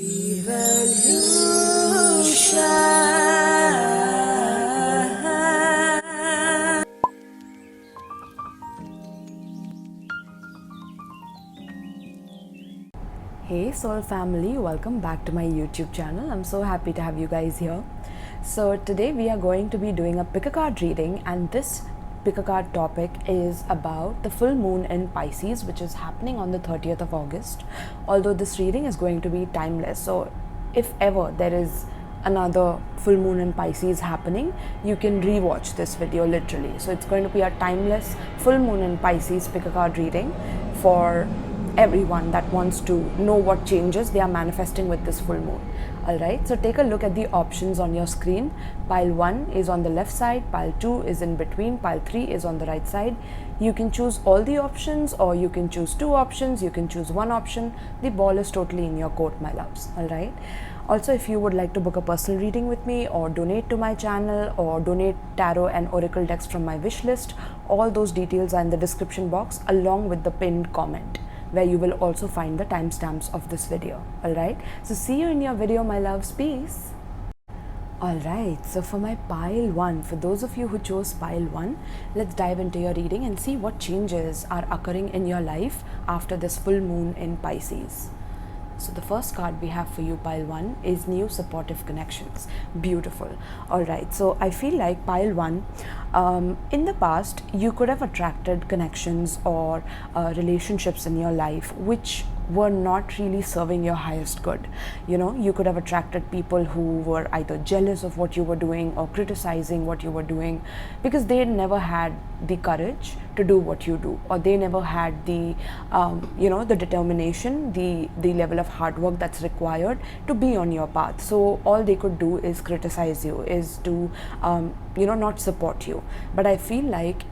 VriEvolution. Hey soul family, welcome back to my YouTube channel. I'm so happy to have you guys here. So today we are going to be doing a pick a card reading, and this pick a card topic is about the full moon in Pisces, which is happening on the 30th of August. Although this reading is going to be timeless, so if ever there is another full moon in Pisces happening, you can rewatch this video literally. So it's going to be a timeless full moon in Pisces pick a card reading for everyone that wants to know what changes they are manifesting with this full moon. Alright, so take a look at the options on your screen. Pile 1 is on the left side, pile 2 is in between, pile 3 is on the right side. You can choose all the options, or you can choose 2 options, you can choose 1 option. The ball is totally in your court, my loves. Alright, also if you would like to book a personal reading with me, or donate to my channel, or donate tarot and oracle decks from my wish list, all those details are in the description box along with the pinned comment, where you will also find the timestamps of this video. Alright, so see you in your video, my loves. Peace. Alright, so for my pile 1, for those of you who chose pile 1, let's dive into your reading and see what changes are occurring in your life after this full moon in Pisces. So the first card we have for you, pile 1, is new supportive connections. Beautiful. Alright, so I feel like pile 1, in the past you could have attracted connections or relationships in your life which were not really serving your highest good. You know, you could have attracted people who were either jealous of what you were doing or criticizing what you were doing, because they never had the courage to do what you do, or they never had the the determination, the level of hard work that's required to be on your path. So all they could do is criticize you, is to not support you. But I feel like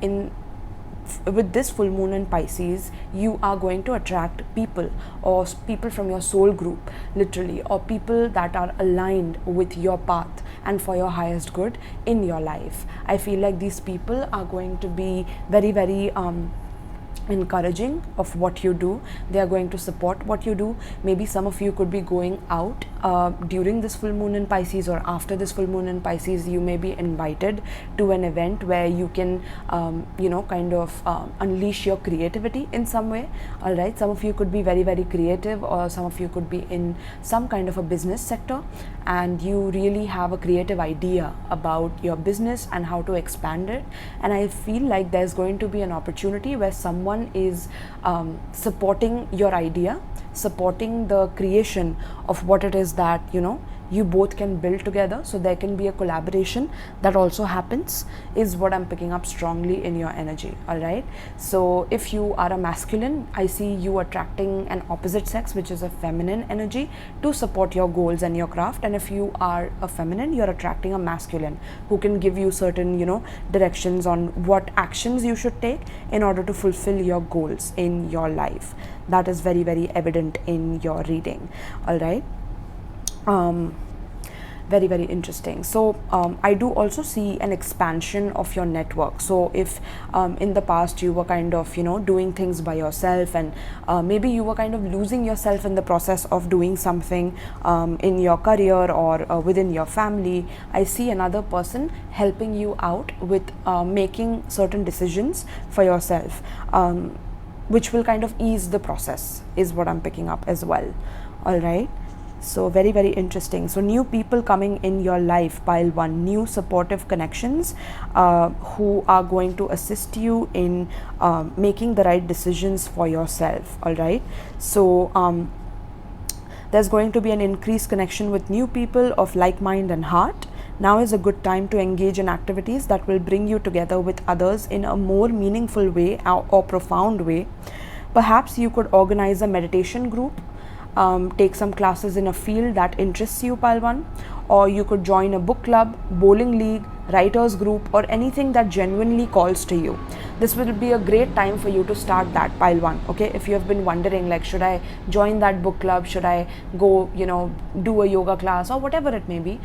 with this full moon in Pisces, you are going to attract people, or people from your soul group literally, or people that are aligned with your path and for your highest good in your life. I feel like these people are going to be very, very encouraging of what you do. They are going to support what you do. Maybe some of you could be going out during this full moon in Pisces, or after this full moon in Pisces. You may be invited to an event where you can unleash your creativity in some way. All right, some of you could be very, very creative, or some of you could be in some kind of a business sector, and you really have a creative idea about your business and how to expand it. And I feel like there's going to be an opportunity where someone is supporting your idea, supporting the creation of what it is that you both can build together. So there can be a collaboration that also happens, is what I'm picking up strongly in your energy. All right, so if you are a masculine, I see you attracting an opposite sex, which is a feminine energy, to support your goals and your craft. And if you are a feminine, you're attracting a masculine who can give you certain directions on what actions you should take in order to fulfill your goals in your life. That is very, very evident in your reading. All right, very, very interesting. So I do also see an expansion of your network. So if in the past you were kind of doing things by yourself, and maybe you were kind of losing yourself in the process of doing something in your career or within your family, I see another person helping you out with making certain decisions for yourself, which will kind of ease the process, is what I'm picking up as well. All right, so very, very interesting. So new people coming in your life, pile 1, new supportive connections who are going to assist you in making the right decisions for yourself. All right, so there's going to be an increased connection with new people of like mind and heart. Now is a good time to engage in activities that will bring you together with others in a more meaningful way or profound way. Perhaps you could organize a meditation group, take some classes in a field that interests you, pile 1, or you could join a book club, bowling league, writers group, or anything that genuinely calls to you. This will be a great time for you to start that, pile 1. Okay, if you have been wondering, like, should I join that book club, should I go do a yoga class, or whatever it may be,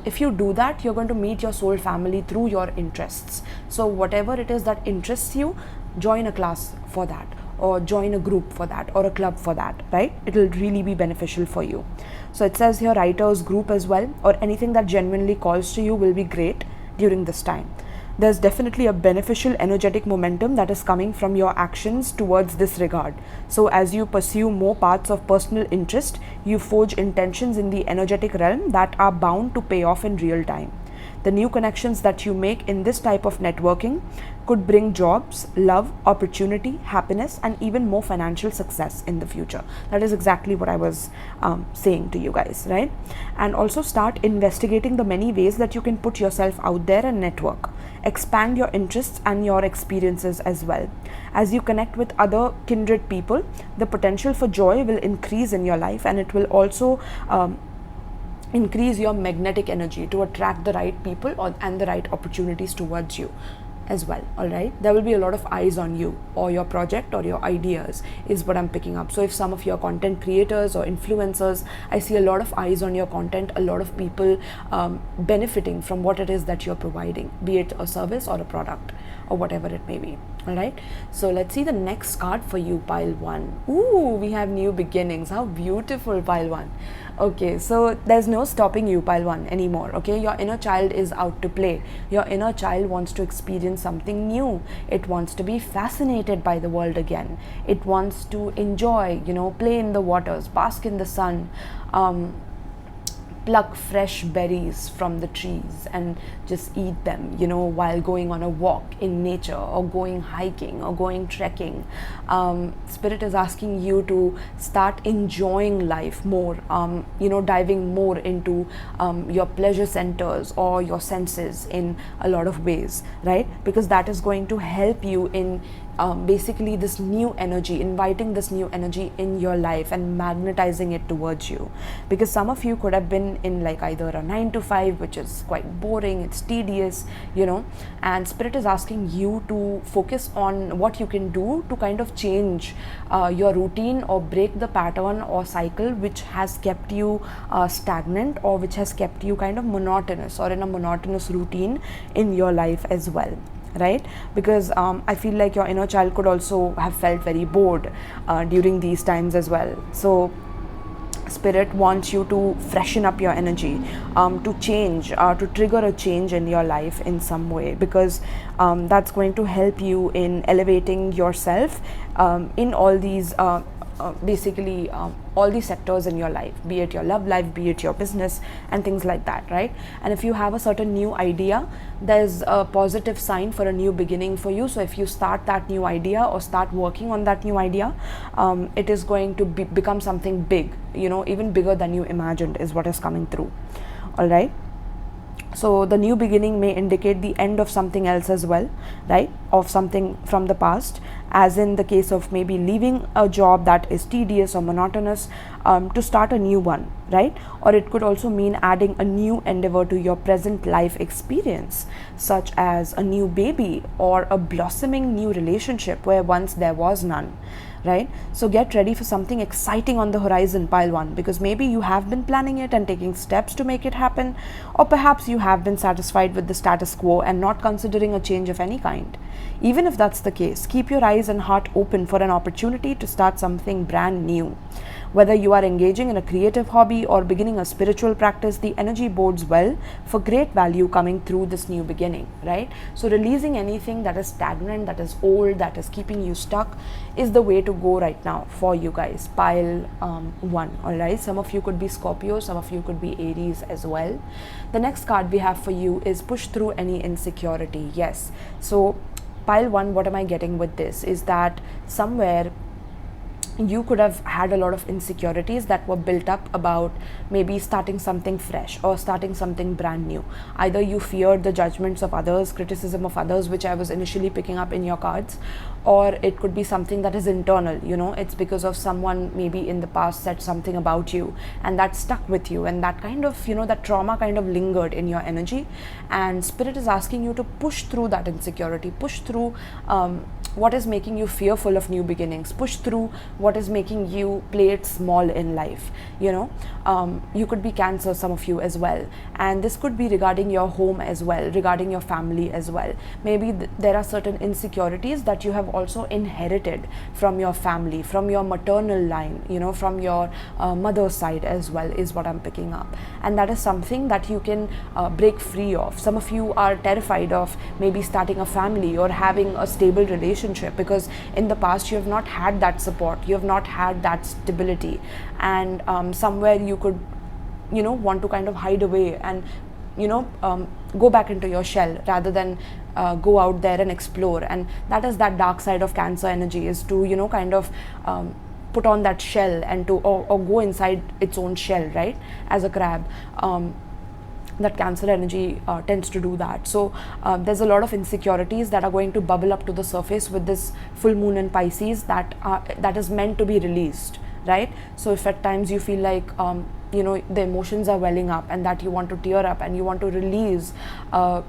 if you do that, you're going to meet your soul family through your interests. So whatever it is that interests you, join a class for that, or join a group for that, or a club for that, right? It will really be beneficial for you. So it says here writers group as well, or anything that genuinely calls to you will be great during this time. There's definitely a beneficial energetic momentum that is coming from your actions towards this regard. So as you pursue more paths of personal interest, you forge intentions in the energetic realm that are bound to pay off in real time. The new connections that you make in this type of networking could bring jobs, love, opportunity, happiness, and even more financial success in the future. That is exactly what I was saying to you guys, right? And also start investigating the many ways that you can put yourself out there and network. Expand your interests and your experiences as well. As you connect with other kindred people, the potential for joy will increase in your life, and it will also increase your magnetic energy to attract the right people and the right opportunities towards you as well. All right, there will be a lot of eyes on you or your project or your ideas is what I'm picking up. So if some of your content creators or influencers, I see a lot of eyes on your content, a lot of people benefiting from what it is that you're providing, be it a service or a product or whatever it may be. All right, so let's see the next card for you, pile 1. Ooh, we have new beginnings. How beautiful, pile 1. Okay, so there's no stopping you, pile 1, anymore. Okay, your inner child is out to play. Your inner child wants to experience something new. It wants to be fascinated by the world again. It wants to enjoy, play in the waters, bask in the sun, pluck fresh berries from the trees and just eat them, while going on a walk in nature or going hiking or going trekking. Spirit is asking you to start enjoying life more, diving more into your pleasure centers or your senses in a lot of ways, right? Because that is going to help you in basically this new energy, inviting this new energy in your life and magnetizing it towards you. Because some of you could have been in like either a 9 to 5, which is quite boring, it's tedious, and Spirit is asking you to focus on what you can do to kind of change your routine or break the pattern or cycle which has kept you stagnant, or which has kept you kind of monotonous or in a monotonous routine in your life as well. Right? Because I feel like your inner child could also have felt very bored during these times as well. So Spirit wants you to freshen up your energy, to change, to trigger a change in your life in some way, because that's going to help you in elevating yourself in all these basically all these sectors in your life, be it your love life, be it your business and things like that, right? And if you have a certain new idea, there's a positive sign for a new beginning for you. So if you start that new idea or start working on that new idea, it is going to become something big, even bigger than you imagined is what is coming through. All right. So the new beginning may indicate the end of something else as well, right? Of something from the past, as in the case of maybe leaving a job that is tedious or monotonous to start a new one, right? Or it could also mean adding a new endeavor to your present life experience, such as a new baby or a blossoming new relationship where once there was none. Right? So get ready for something exciting on the horizon, pile 1, because maybe you have been planning it and taking steps to make it happen, or perhaps you have been satisfied with the status quo and not considering a change of any kind. Even if that's the case, keep your eyes and heart open for an opportunity to start something brand new. Whether you are engaging in a creative hobby or beginning a spiritual practice, the energy bodes well for great value coming through this new beginning, right? So releasing anything that is stagnant, that is old, that is keeping you stuck is the way to go right now for you guys, pile 1, all right? Some of you could be Scorpio, some of you could be Aries as well. The next card we have for you is push through any insecurity. Yes, so pile 1, what am I getting with this is that somewhere you could have had a lot of insecurities that were built up about maybe starting something fresh or starting something brand new. Either you feared the judgments of others, criticism of others, which I was initially picking up in your cards, or it could be something that is internal, it's because of someone maybe in the past said something about you and that stuck with you, and that kind of, that trauma kind of lingered in your energy. And Spirit is asking you to push through that insecurity, push through what is making you fearful of new beginnings. Push through what is making you play it small in life. You could be Cancer, some of you as well, and this could be regarding your home as well, regarding your family as well. Maybe there are certain insecurities that you have also inherited from your family, from your maternal line, from your mother's side as well, is what I'm picking up. And that is something that you can break free of. Some of you are terrified of maybe starting a family or having a stable relationship, because in the past you have not had that support, you have not had that stability, and somewhere you could want to kind of hide away and go back into your shell rather than go out there and explore. And that is that dark side of Cancer energy, is to kind of put on that shell and to or go inside its own shell, right, as a crab. That Cancer energy tends to do that. So there's a lot of insecurities that are going to bubble up to the surface with this full moon in Pisces that is meant to be released, right? So if at times you feel like the emotions are welling up and that you want to tear up and you want to release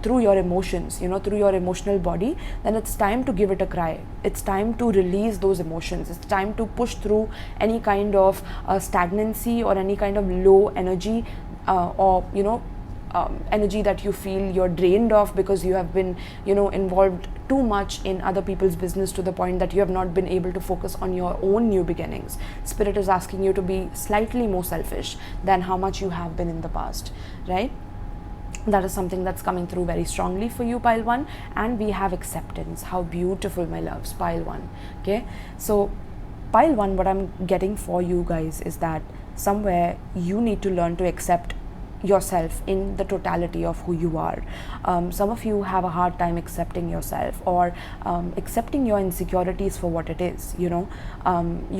through your emotions, through your emotional body, then it's time to give it a cry. It's time to release those emotions. It's time to push through any kind of stagnancy or any kind of low energy or energy that you feel you're drained of because you have been involved too much in other people's business to the point that you have not been able to focus on your own new beginnings. Spirit is asking you to be slightly more selfish than how much you have been in the past, right? That is something that's coming through very strongly for you, pile 1. And we have acceptance. How beautiful, my loves, pile 1. Okay, so pile 1, what I'm getting for you guys is that somewhere you need to learn to accept yourself in the totality of who you are. Some of you have a hard time accepting yourself or accepting your insecurities for what it is. You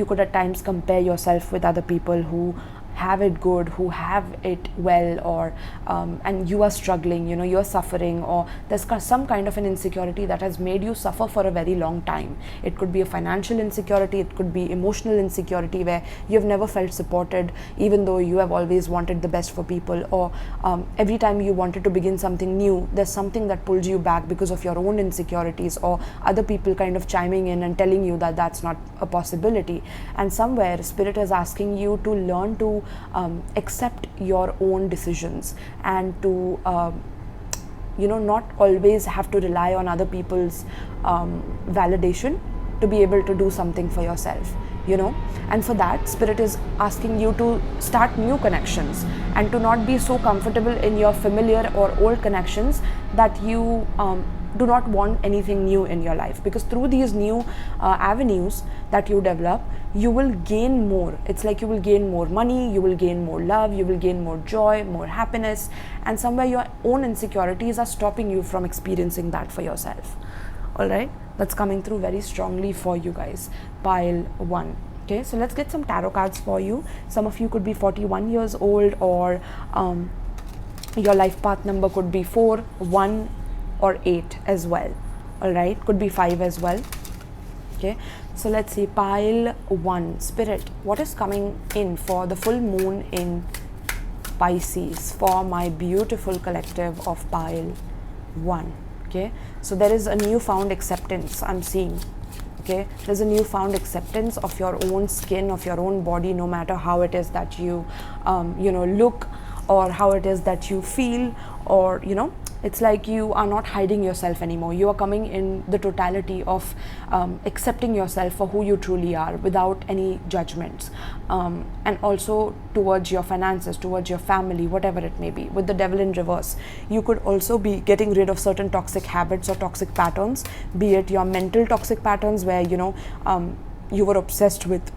could at times compare yourself with other people who have it good, who have it well, or and you are struggling, you are suffering, or there's some kind of an insecurity that has made you suffer for a very long time. It could be a financial insecurity, it could be emotional insecurity where you've never felt supported even though you have always wanted the best for people, or every time you wanted to begin something new, there's something that pulls you back because of your own insecurities or other people kind of chiming in and telling you that that's not a possibility. And somewhere Spirit is asking you to learn to accept your own decisions and to not always have to rely on other people's validation to be able to do something for yourself, and for that Spirit is asking you to start new connections and to not be so comfortable in your familiar or old connections that you do not want anything new in your life, because through these new avenues that you develop, you will gain more. It's like you will gain more money, you will gain more love, you will gain more joy, more happiness, and somewhere your own insecurities are stopping you from experiencing that for yourself. All right, that's coming through very strongly for you guys, pile 1. Okay, so let's get some tarot cards for you. Some of you could be 41 years old, or your life path number could be 4, 1 or 8 as well. All right, could be 5 as well. Okay, so let's see, pile 1. Spirit, what is coming in for the full moon in Pisces for my beautiful collective of pile 1? Okay, so there is a newfound acceptance I'm seeing. Okay, there's a newfound acceptance of your own skin, of your own body, no matter how it is that you look, or how it is that you feel, or it's like you are not hiding yourself anymore. You are coming in the totality of accepting yourself for who you truly are without any judgments, and also towards your finances, towards your family, whatever it may be. With the devil in reverse, you could also be getting rid of certain toxic habits or toxic patterns, be it your mental toxic patterns where you were obsessed with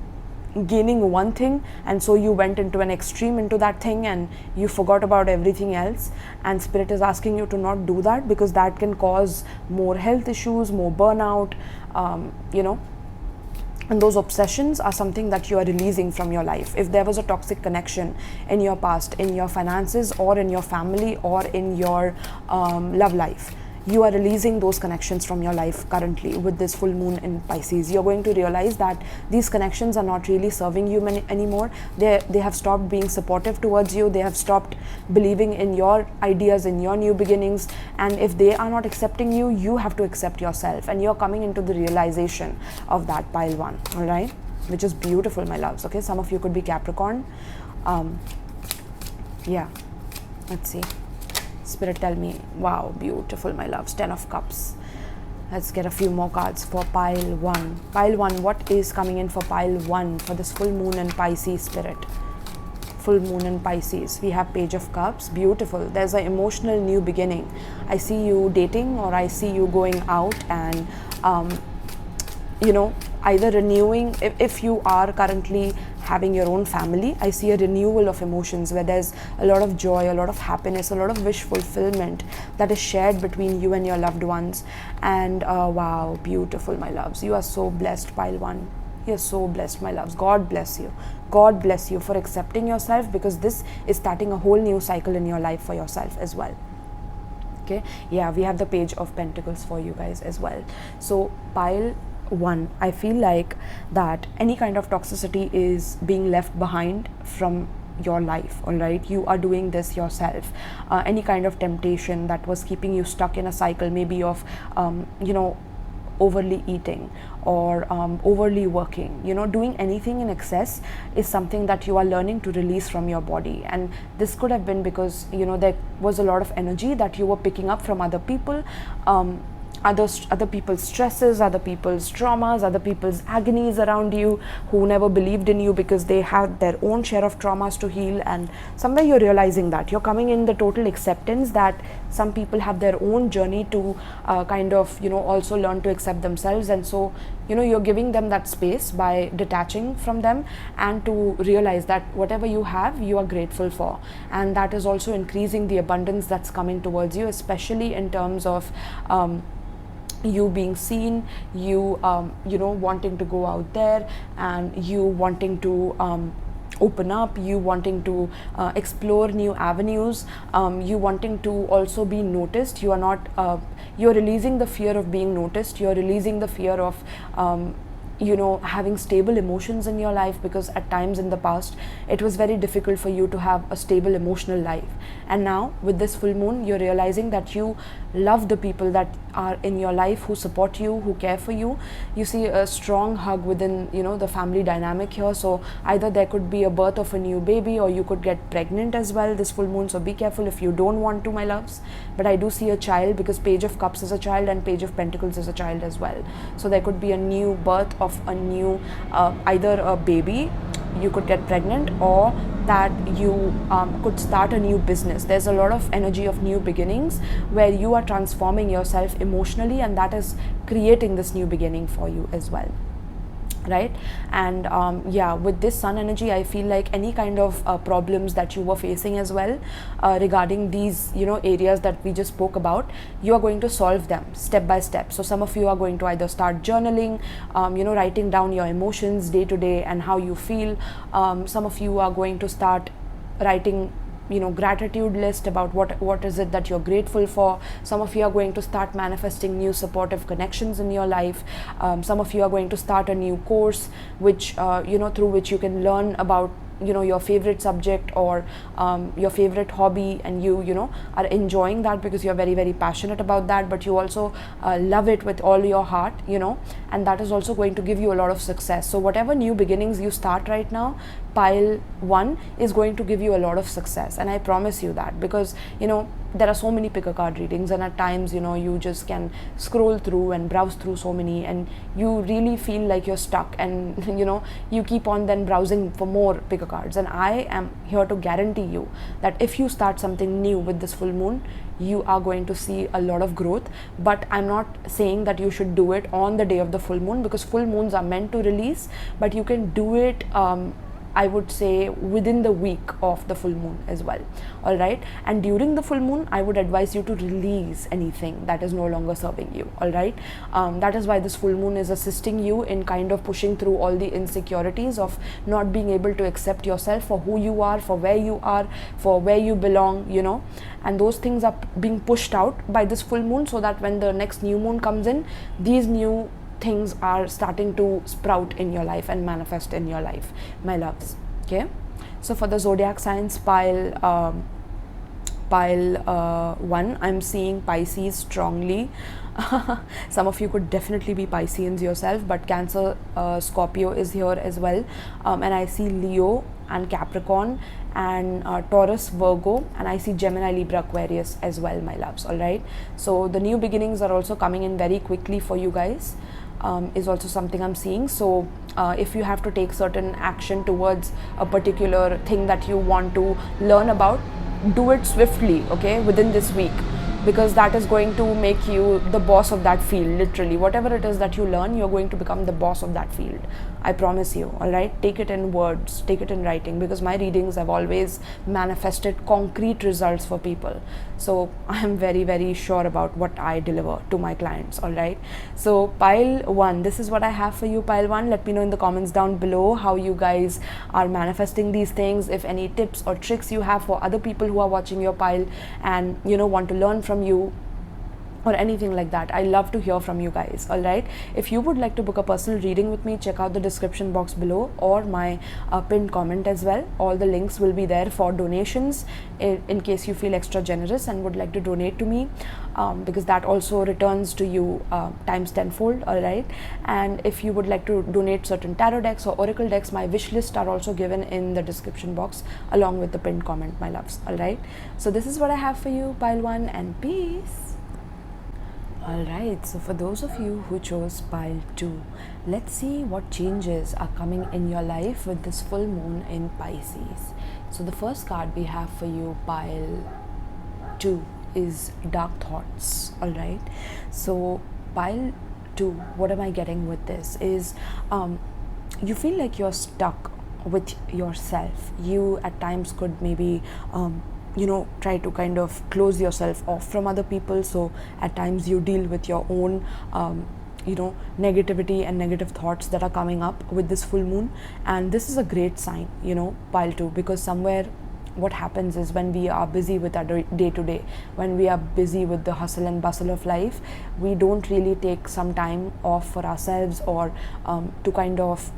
gaining one thing, and so you went into an extreme into that thing and you forgot about everything else. And Spirit is asking you to not do that, because that can cause more health issues, more burnout, and those obsessions are something that you are releasing from your life. If there was a toxic connection in your past, in your finances, or in your family, or in your love life, you are releasing those connections from your life currently with this full moon in Pisces. You're going to realize that these connections are not really serving you anymore. They have stopped being supportive towards you. They have stopped believing in your ideas, in your new beginnings. And if they are not accepting you, you have to accept yourself. And you're coming into the realization of that, pile 1, all right? Which is beautiful, my loves. Okay, some of you could be Capricorn. Yeah, let's see. Spirit, tell me. Wow, beautiful, my loves. 10 of Cups. Let's get a few more cards for pile 1. Pile 1, what is coming in for pile 1 for this full moon in Pisces, Spirit? Full moon in Pisces. We have Page of Cups. Beautiful. There's an emotional new beginning. I see you dating, or I see you going out and you know, either renewing. If you are currently having your own family, I see a renewal of emotions where there's a lot of joy, a lot of happiness, a lot of wish fulfillment that is shared between you and your loved ones. And wow, beautiful, my loves. You are so blessed, pile 1. You're so blessed, my loves. God bless you. God bless you for accepting yourself, because this is starting a whole new cycle in your life for yourself as well. Okay, yeah, we have the Page of Pentacles for you guys as well. So pile 1, I feel like that any kind of toxicity is being left behind from your life, all right? You are doing this yourself. Any kind of temptation that was keeping you stuck in a cycle, maybe of you know, overly eating or overly working, you know, doing anything in excess is something that you are learning to release from your body. And this could have been because, you know, there was a lot of energy that you were picking up from other people, other people's stresses, other people's traumas, other people's agonies around you, who never believed in you because they had their own share of traumas to heal. And somewhere you're realizing that you're coming in the total acceptance that some people have their own journey to kind of, you know, also learn to accept themselves. And so, you know, you're giving them that space by detaching from them, and to realize that whatever you have, you are grateful for. And that is also increasing the abundance that's coming towards you, especially in terms of you being seen, you you know, wanting to go out there, and you wanting to open up, you wanting to explore new avenues, you wanting to also be noticed. You are not you're releasing the fear of being noticed. You're releasing the fear of you know, having stable emotions in your life, because at times in the past it was very difficult for you to have a stable emotional life. And now with this full moon, you're realizing that you love the people that are in your life, who support you, who care for you. You see a strong hug within, you know, the family dynamic here. So either there could be a birth of a new baby, or you could get pregnant as well this full moon. So be careful if you don't want to, my loves. But I do see a child, because Page of Cups is a child and Page of Pentacles is a child as well. So there could be a new birth of a new either a baby, you could get pregnant, or that you could start a new business. There's a lot of energy of new beginnings where you are transforming yourself emotionally, and that is creating this new beginning for you as well, right? And yeah, with this sun energy, I feel like any kind of problems that you were facing as well regarding these, you know, areas that we just spoke about, you are going to solve them step by step. So some of you are going to either start journaling, you know, writing down your emotions day to day and how you feel. Some of you are going to start writing, you know, gratitude list about what is it that you're grateful for. Some of you are going to start manifesting new supportive connections in your life. Some of you are going to start a new course, which you know, through which you can learn about, you know, your favorite subject or your favorite hobby, and you know, are enjoying that because you're very, very passionate about that, but you also love it with all your heart, you know, and that is also going to give you a lot of success. So whatever new beginnings you start right now, pile 1 is going to give you a lot of success, and I promise you that, because, you know, there are so many pick a card readings, and at times, you know, you just can scroll through and browse through so many, and you really feel like you're stuck, and you know, you keep on then browsing for more pick a cards. And I am here to guarantee you that if you start something new with this full moon, you are going to see a lot of growth. But I'm not saying that you should do it on the day of the full moon, because full moons are meant to release, but you can do it I would say within the week of the full moon as well. All right, and during the full moon I would advise you to release anything that is no longer serving you. All right, that is why this full moon is assisting you in kind of pushing through all the insecurities of not being able to accept yourself for who you are, for where you belong, you know, and those things are being pushed out by this full moon, so that when the next new moon comes in, these new things are starting to sprout in your life and manifest in your life, my loves. Okay, so for the zodiac signs, pile 1, I'm seeing Pisces strongly. Some of you could definitely be Pisceans yourself, but Cancer, Scorpio is here as well, and I see Leo and Capricorn and Taurus, Virgo, and I see Gemini, Libra, Aquarius as well, my loves. All right, so the new beginnings are also coming in very quickly for you guys. Is also something I'm seeing. So if you have to take certain action towards a particular thing that you want to learn about, do it swiftly, okay, within this week, because that is going to make you the boss of that field. Literally, whatever it is that you learn, you're going to become the boss of that field, I promise you. All right, take it in words, take it in writing, because my readings have always manifested concrete results for people. So I am very, very sure about what I deliver to my clients. All right, so pile 1, this is what I have for you, pile 1. Let me know in the comments down below how you guys are manifesting these things, if any tips or tricks you have for other people who are watching your pile and, you know, want to learn from you or anything like that. I love to hear from you guys. All right, if you would like to book a personal reading with me, check out the description box below or my pinned comment as well. All the links will be there for donations in case you feel extra generous and would like to donate to me, because that also returns to you times tenfold. All right, and if you would like to donate certain tarot decks or oracle decks, my wish list are also given in the description box along with the pinned comment, my loves. All right, so this is what I have for you, pile 1, and peace. Alright, so for those of you who chose pile 2, let's see what changes are coming in your life with this full moon in Pisces. So the first card we have for you, pile 2, is dark thoughts. Alright, so pile 2, what am I getting with this is you feel like you're stuck with yourself. You at times could maybe you know, try to kind of close yourself off from other people. So at times you deal with your own you know, negativity and negative thoughts that are coming up with this full moon. And this is a great sign, you know, pile 2, because somewhere what happens is when we are busy with our day to day, when we are busy with the hustle and bustle of life, we don't really take some time off for ourselves or to kind of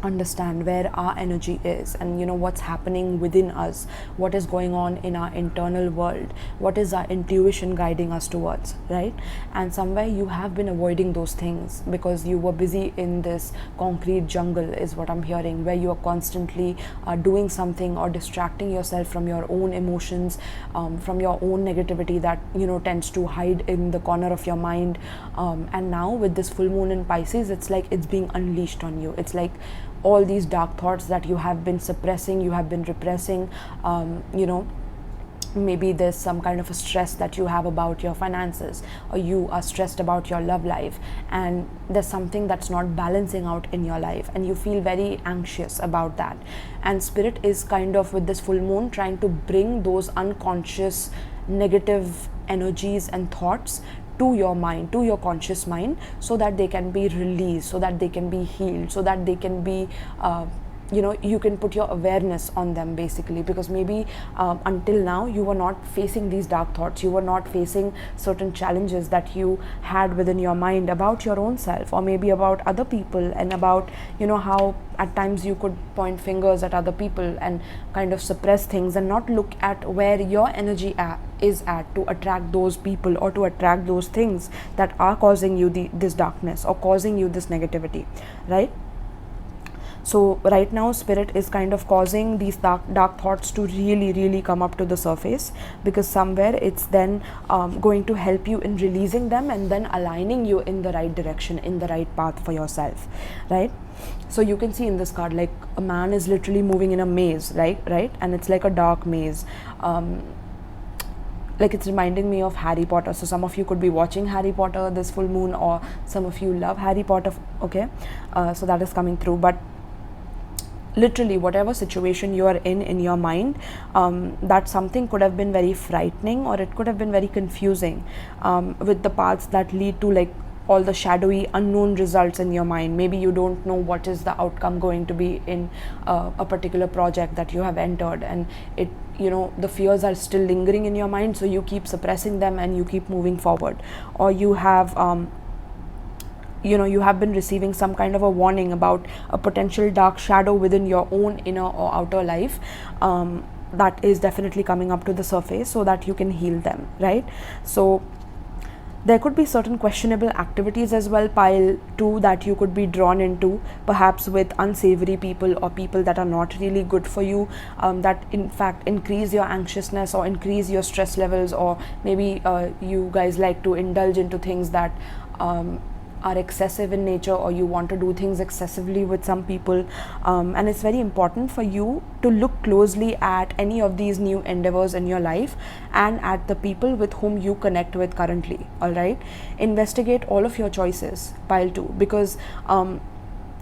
understand where our energy is and, you know, what's happening within us, what is going on in our internal world, what is our intuition guiding us towards, right? And somewhere you have been avoiding those things because you were busy in this concrete jungle, is what I'm hearing, where you are constantly doing something or distracting yourself from your own emotions, from your own negativity that, you know, tends to hide in the corner of your mind. And now with this full moon in Pisces, it's like it's being unleashed on you. It's like all these dark thoughts that you have been suppressing, you have been repressing, you know, maybe there's some kind of a stress that you have about your finances, or you are stressed about your love life, and there's something that's not balancing out in your life and you feel very anxious about that. And spirit is kind of, with this full moon, trying to bring those unconscious negative energies and thoughts to your mind, to your conscious mind, so that they can be released, so that they can be healed, so that they can be you know, you can put your awareness on them basically, because maybe until now you were not facing these dark thoughts, you were not facing certain challenges that you had within your mind about your own self, or maybe about other people, and about, you know, how at times you could point fingers at other people and kind of suppress things and not look at where your energy is at to attract those people or to attract those things that are causing you this darkness or causing you this negativity, right? So right now spirit is kind of causing these dark thoughts to really come up to the surface, because somewhere it's then going to help you in releasing them and then aligning you in the right direction, in the right path for yourself, right? So you can see in this card, like a man is literally moving in a maze, right? And it's like a dark maze. Like it's reminding me of Harry Potter. So some of you could be watching Harry Potter this full moon, or some of you love Harry Potter, okay? So that is coming through. But literally whatever situation you are in your mind, that something could have been very frightening, or it could have been very confusing, with the paths that lead to like all the shadowy unknown results in your mind. Maybe you don't know what is the outcome going to be in a particular project that you have entered, and it, the fears are still lingering in your mind, so you keep suppressing them and you keep moving forward. Or you have you have been receiving some kind of a warning about a potential dark shadow within your own inner or outer life, that is definitely coming up to the surface, so that you can heal them, right? So there could be certain questionable activities as well, pile 2, that you could be drawn into, perhaps with unsavory people or people that are not really good for you, that in fact increase your anxiousness or increase your stress levels, or maybe you guys like to indulge into things that are excessive in nature, or you want to do things excessively with some people, and it's very important for you to look closely at any of these new endeavors in your life and at the people with whom you connect with currently. All right, investigate all of your choices, pile 2, because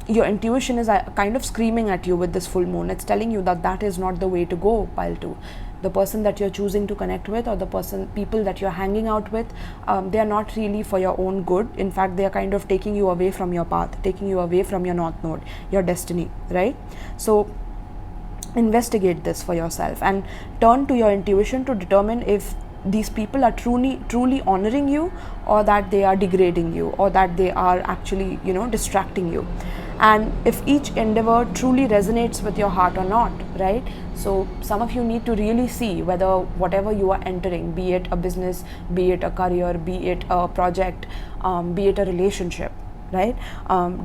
your intuition is kind of screaming at you with this full moon. It's telling you that that is not the way to go, pile 2. The person that you're choosing to connect with, or the people that you're hanging out with, they are not really for your own good. In fact, they are kind of taking you away from your path, taking you away from your north node, your destiny, right? So investigate this for yourself and turn to your intuition to determine if these people are truly honoring you, or that they are degrading you, or that they are actually distracting you, and if each endeavor truly resonates with your heart or not, right? So some of you need to really see whether whatever you are entering, be it a business, be it a career, be it a project, be it a relationship, right?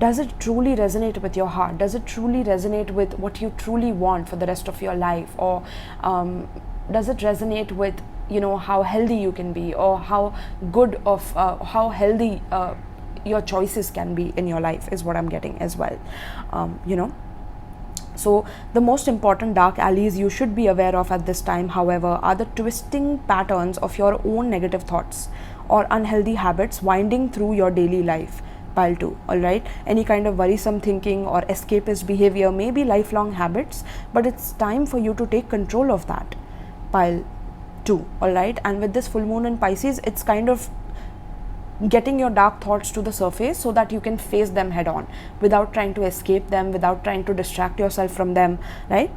Does it truly resonate with your heart? Does it truly resonate with what you truly want for the rest of your life? Or does it resonate with how healthy you can be, or how good of how healthy your choices can be in your life, is what I'm getting as well. So the most important dark alleys you should be aware of at this time, however, are the twisting patterns of your own negative thoughts or unhealthy habits winding through your daily life, pile 2. All right, any kind of worrisome thinking or escapist behavior may be lifelong habits, but it's time for you to take control of that, pile 2. All right, and with this full moon in Pisces, it's kind of getting your dark thoughts to the surface so that you can face them head on without trying to escape them, without trying to distract yourself from them, right?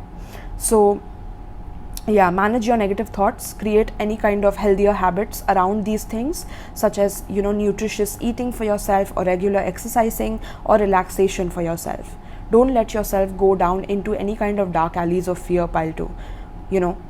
So yeah, manage your negative thoughts, create any kind of healthier habits around these things, such as nutritious eating for yourself, or regular exercising, or relaxation for yourself. Don't let yourself go down into any kind of dark alleys of fear, pile 2,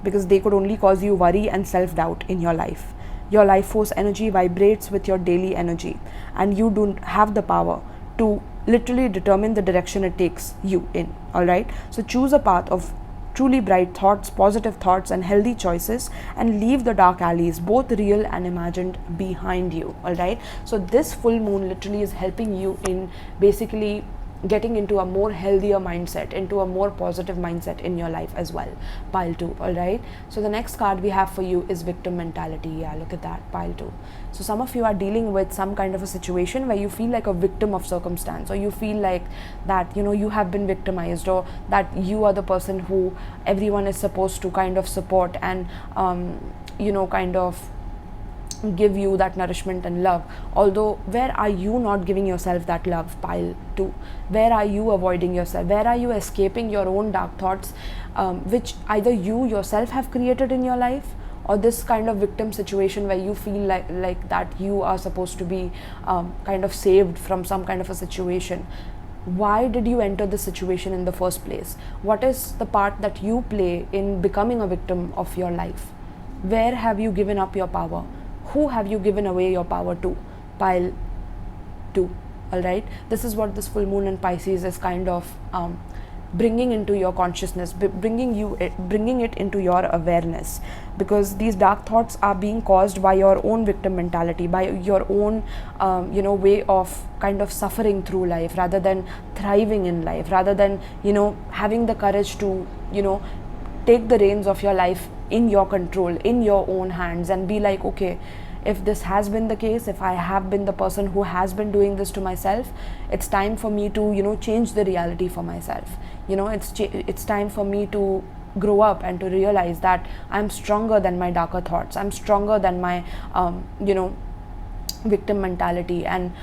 because they could only cause you worry and self-doubt in your life. Your life force energy vibrates with your daily energy, and you don't have the power to literally determine the direction it takes you in. All right, so choose a path of truly bright thoughts, positive thoughts, and healthy choices, and leave the dark alleys, both real and imagined, behind you. All right, so this full moon literally is helping you in basically getting into a more healthier mindset, into a more positive mindset in your life as well, pile 2. All right, so the next card we have for you is victim mentality. Yeah, look at that, pile 2. So some of you are dealing with some kind of a situation where you feel like a victim of circumstance, or you feel like that you have been victimized, or that you are the person who everyone is supposed to kind of support and kind of give you that nourishment and love. Although, where are you not giving yourself that love, pile 2? Where are you avoiding yourself? Where are you escaping your own dark thoughts, which either you yourself have created in your life, or this kind of victim situation where you feel like that you are supposed to be kind of saved from some kind of a situation? Why did you enter the situation in the first place? What is the part that you play in becoming a victim of your life? Where have you given up your power? Who have you given away your power to, pile 2? All right, this is what this full moon in Pisces is kind of bringing into your consciousness, bringing it into your awareness, because these dark thoughts are being caused by your own victim mentality, by your own way of kind of suffering through life rather than thriving in life, rather than having the courage to take the reins of your life in your control, in your own hands, and be like, okay, if this has been the case, if I have been the person who has been doing this to myself, it's time for me to change the reality for myself. it's time for me to grow up and to realize that I'm stronger than my darker thoughts. I'm stronger than my victim mentality and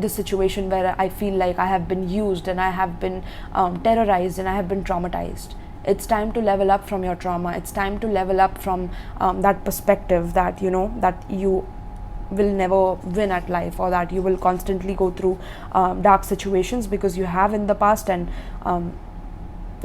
this situation where I feel like I have been used and I have been terrorized and I have been traumatized. It's time to level up from your trauma. It's time to level up from that perspective that that you will never win at life, or that you will constantly go through dark situations because you have in the past, and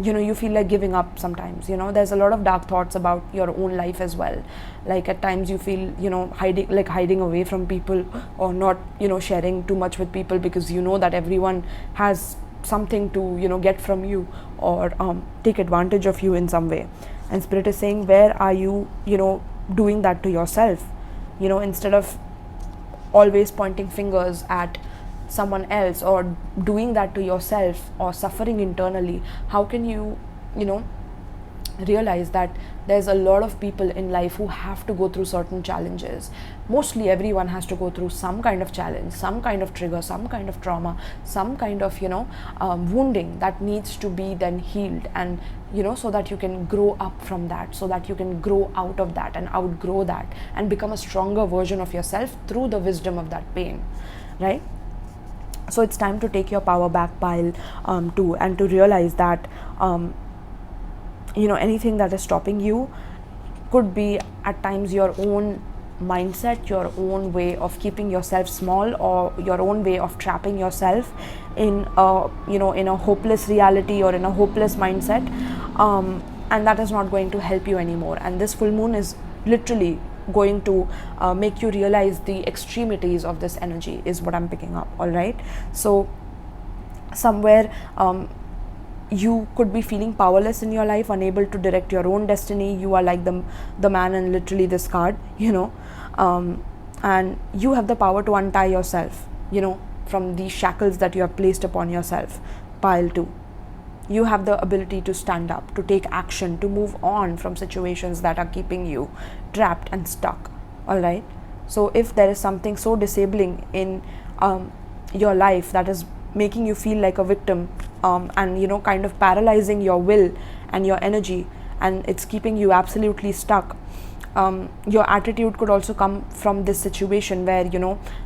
you feel like giving up sometimes. There's a lot of dark thoughts about your own life as well. Like at times you feel hiding away from people, or not sharing too much with people, because that everyone has something to get from you, or take advantage of you in some way. And Spirit is saying, where are you doing that to yourself? Instead of always pointing fingers at someone else, or doing that to yourself, or suffering internally, how can you realize that there's a lot of people in life who have to go through certain challenges. Mostly everyone has to go through some kind of challenge, some kind of trigger, some kind of trauma, some kind of wounding that needs to be then healed, and so that you can grow up from that, so that you can grow out of that and outgrow that and become a stronger version of yourself through the wisdom of that pain, right? So it's time to take your power back, pile too, and to realize that anything that is stopping you could be at times your own mindset, your own way of keeping yourself small, or your own way of trapping yourself in a hopeless reality or in a hopeless mindset, and that is not going to help you anymore. And this full moon is literally going to make you realize the extremities of this energy, is what I'm picking up. All right, so somewhere you could be feeling powerless in your life, unable to direct your own destiny. You are like the man in literally this card, and you have the power to untie yourself from these shackles that you have placed upon yourself. Pile 2, you have the ability to stand up, to take action, to move on from situations that are keeping you trapped and stuck. All right, so if there is something so disabling in your life that is making you feel like a victim, and kind of paralyzing your will and your energy, and it's keeping you absolutely stuck, your attitude could also come from this situation where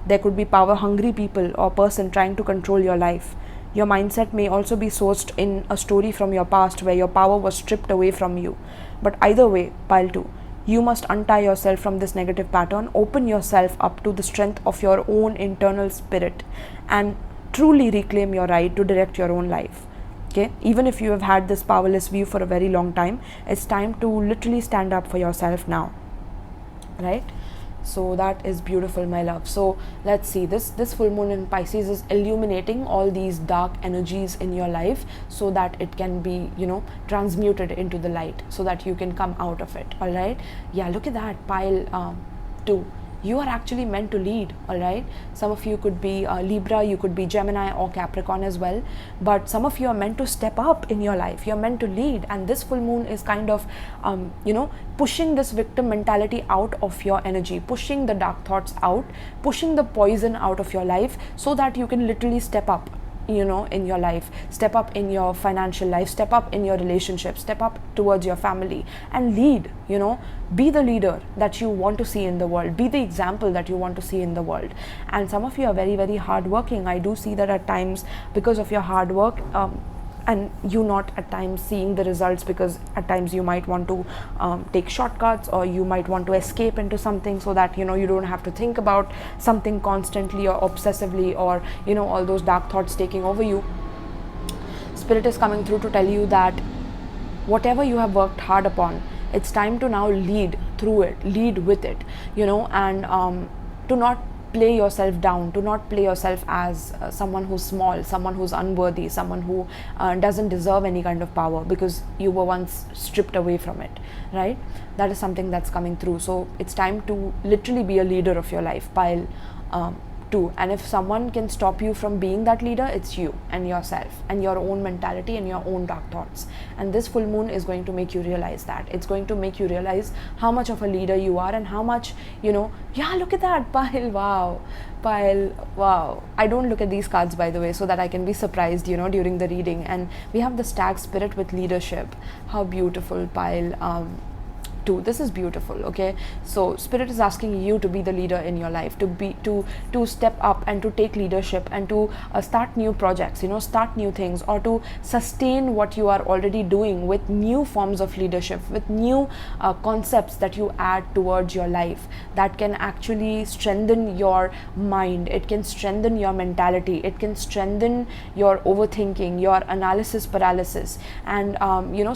there could be power hungry people or person trying to control your life. Your mindset may also be sourced in a story from your past where your power was stripped away from you. But either way, pile 2, you must untie yourself from this negative pattern, open yourself up to the strength of your own internal spirit, and truly reclaim your right to direct your own life. Okay, even if you have had this powerless view for a very long time, it's time to literally stand up for yourself now, right? So that is beautiful, my love. So let's see, this full moon in Pisces is illuminating all these dark energies in your life, so that it can be transmuted into the light, so that you can come out of it. All right, yeah, look at that, pile 2. You are actually meant to lead. All right, some of you could be Libra, you could be Gemini or Capricorn as well, but some of you are meant to step up in your life. You're meant to lead, and this full moon is kind of pushing this victim mentality out of your energy, pushing the dark thoughts out, pushing the poison out of your life, so that you can literally step up in your life, step up in your financial life, step up in your relationship, step up towards your family, and lead. Be the leader that you want to see in the world, be the example that you want to see in the world. And some of you are very, very hardworking. I do see that at times, because of your hard work, and you not at times seeing the results, because at times you might want to take shortcuts, or you might want to escape into something, so that you don't have to think about something constantly or obsessively, or all those dark thoughts taking over you. Spirit is coming through to tell you that whatever you have worked hard upon, it's time to now lead through it, lead with it, and to not play yourself down, to not play yourself as someone who's small, someone who's unworthy, someone who doesn't deserve any kind of power, because you were once stripped away from it, right? That is something that's coming through. So it's time to literally be a leader of your life, pile 2. And if someone can stop you from being that leader, it's you and yourself and your own mentality and your own dark thoughts. And this full moon is going to make you realize that. It's going to make you realize how much of a leader you are and how much, yeah, look at that, 𝗶𝗃, wow. 𝗶𝗃, wow. I don't look at these cards, by the way, so that I can be surprised, during the reading. And we have the stag spirit with leadership. How beautiful, 𝗶𝗃. 2. This is beautiful, okay? So spirit is asking you to be the leader in your life, to step up and to take leadership and to start new projects, start new things, or to sustain what you are already doing with new forms of leadership, with new concepts that you add towards your life that can actually strengthen your mind. It can strengthen your mentality. It can strengthen your overthinking, your analysis paralysis. And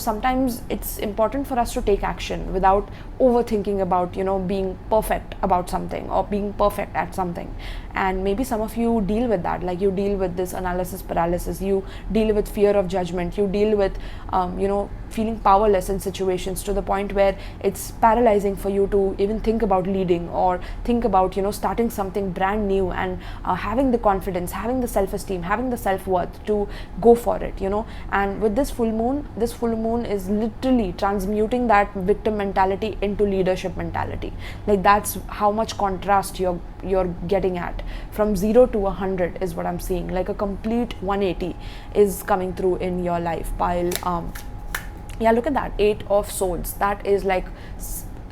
sometimes it's important for us to take action without overthinking about being perfect about something or being perfect at something. And maybe some of you deal with that, like you deal with this analysis paralysis, you deal with fear of judgment, you deal with feeling powerless in situations to the point where it's paralyzing for you to even think about leading or think about starting something brand new and having the confidence, having the self-esteem, having the self-worth to go for it. And with this full moon is literally transmuting that victim mentality into leadership mentality. Like, that's how much contrast you're getting at. From 0 to 100 is what I'm seeing. Like a complete 180 is coming through in your life. 𝗶𝗃, yeah, look at that, 8 of Swords. That is like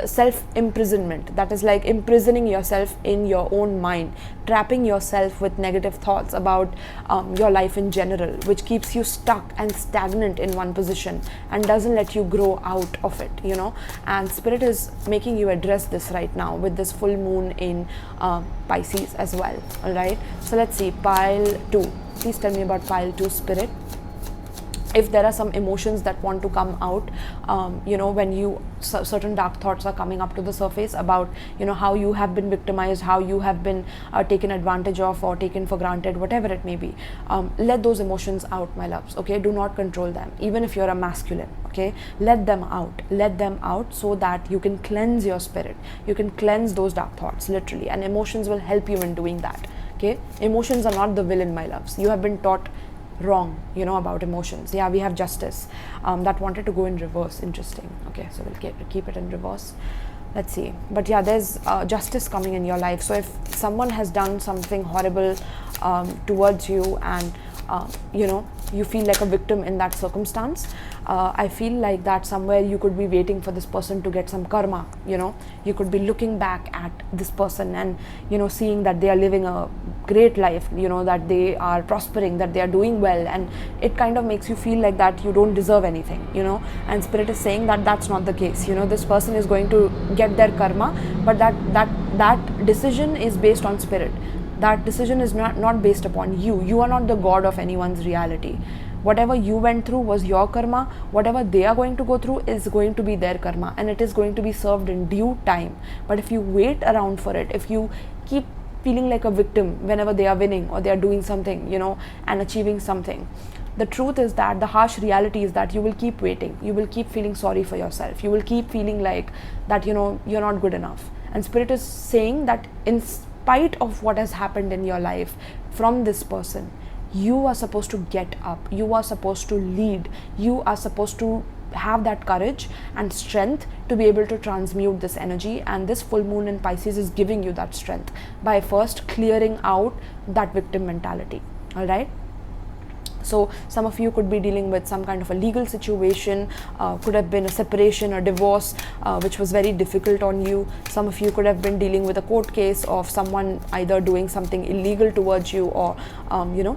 self-imprisonment. That is like imprisoning yourself in your own mind, trapping yourself with negative thoughts about your life in general, which keeps you stuck and stagnant in one position and doesn't let you grow out of it, and spirit is making you address this right now with this full moon in Pisces as well. All right, so let's see, 𝗶𝗃 2. Please tell me about 𝗶𝗃 2, spirit. If there are some emotions that want to come out, when certain dark thoughts are coming up to the surface about, how you have been victimized, how you have been taken advantage of or taken for granted, whatever it may be, let those emotions out, my loves, okay? Do not control them, even if you're a masculine, okay? Let them out so that you can cleanse your spirit. You can cleanse those dark thoughts, literally, and emotions will help you in doing that, okay? Emotions are not the villain, my loves. You have been taught wrong, about emotions. Yeah, we have Justice that wanted to go in reverse. Interesting. Okay, so we'll keep it in reverse. Let's see. But yeah, there's justice coming in your life. So if someone has done something horrible towards you and you feel like a victim in that circumstance, I feel like that somewhere you could be waiting for this person to get some karma. You could be looking back at this person and seeing that they are living a great life, that they are prospering, that they are doing well, and it kind of makes you feel like that you don't deserve anything, and spirit is saying that that's not the case. This person is going to get their karma, but that decision is based on spirit. That decision is not based upon you. You are not the god of anyone's reality. Whatever you went through was your karma. Whatever they are going to go through is going to be their karma, and it is going to be served in due time. But if you wait around for it, if you keep feeling like a victim whenever they are winning or they are doing something, and achieving something, the truth is that the harsh reality is that you will keep waiting. You will keep feeling sorry for yourself. You will keep feeling like that, you're not good enough. And spirit is saying that in spite of what has happened in your life from this person, you are supposed to get up. You are supposed to lead. You are supposed to have that courage and strength to be able to transmute this energy, and this full moon in Pisces is giving you that strength by first clearing out that victim mentality. All right. So some of you could be dealing with some kind of a legal situation, could have been a separation or divorce, which was very difficult on you. Some of you could have been dealing with a court case of someone either doing something illegal towards you or,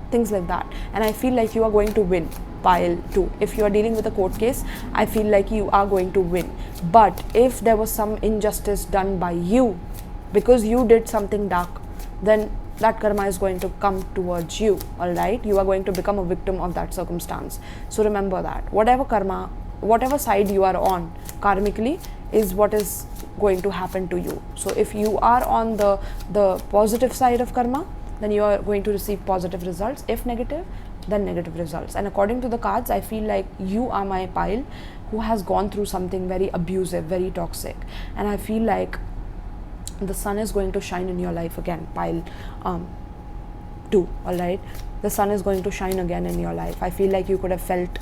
things like that. And I feel like you are going to win. 𝗶𝗃 2. If you are dealing with a court case, I feel like you are going to win. But if there was some injustice done by you because you did something dark, then that karma is going to come towards you. All right, you are going to become a victim of that circumstance. So remember that whatever karma, whatever side you are on karmically is what is going to happen to you. So if you are on the positive side of karma, then you are going to receive positive results. If negative, then negative results. And according to the cards, I feel like you are my 𝗶𝗃 who has gone through something very abusive, very toxic, and I feel like the sun is going to shine in your life again, 𝗶𝗃. 2, all right? The sun is going to shine again in your life. I feel like you could have felt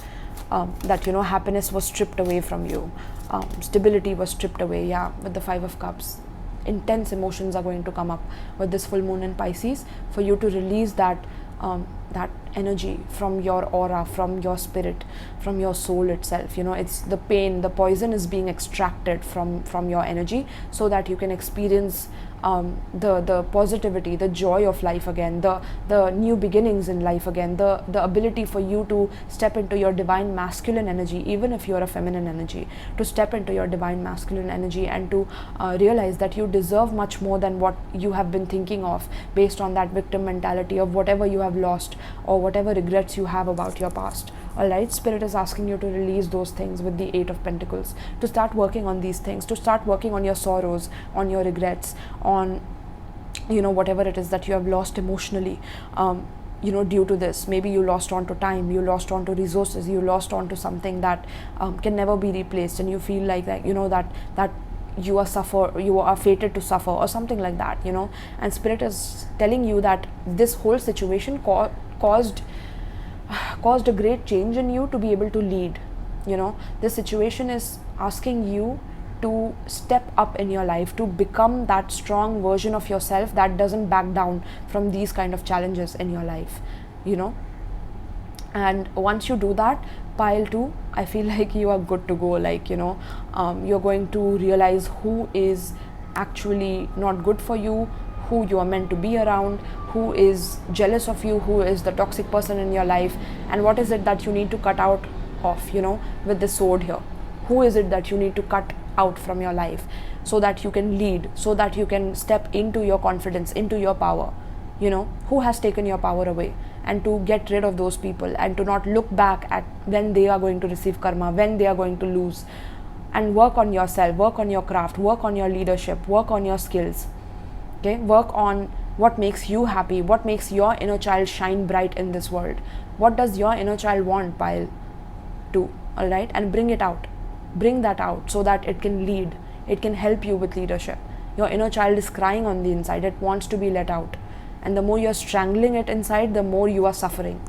that, you know, happiness was stripped away from you. Stability was stripped away, yeah, with the 5 of Cups. Intense emotions are going to come up with this full moon in Pisces for you to release that that energy from your aura, from your spirit, from your soul itself. You know, it's the pain, the poison is being extracted from your energy so that you can experience the positivity, the joy of life again, the new beginnings in life again, the ability for you to step into your divine masculine energy, even if you're a feminine energy, to step into your divine masculine energy and to realize that you deserve much more than what you have been thinking of based on that victim mentality of whatever you have lost or whatever regrets you have about your past. All right, Spirit is asking you to release those things with the 8 of Pentacles, to start working on these things, to start working on your sorrows, on your regrets, on, you know, whatever it is that you have lost emotionally, you know, due to this. Maybe you lost on to time, you lost on to resources, you lost on to something that can never be replaced, and you feel like that, you know, that you are fated to suffer or something like that, you know. And Spirit is telling you that this whole situation caused a great change in you to be able to lead. You know, this situation is asking you to step up in your life, to become that strong version of yourself that doesn't back down from these kind of challenges in your life, you know. And once you do that, pile 2, I feel like you are good to go. Like, you know, you're going to realize who is actually not good for you, who you are meant to be around, who is jealous of you, who is the toxic person in your life, and what is it that you need to cut out of, you know, with the sword here. Who is it that you need to cut out from your life so that you can lead, so that you can step into your confidence, into your power, you know. Who has taken your power away, and to get rid of those people and to not look back at when they are going to receive karma, when they are going to lose, and work on yourself, work on your craft, work on your leadership, work on your skills. Okay, work on what makes you happy, what makes your inner child shine bright in this world. What does your inner child want, pile 2, all right? And bring it out, bring that out so that it can lead, it can help you with leadership. Your inner child is crying on the inside, it wants to be let out, and the more you're strangling it inside, the more you are suffering.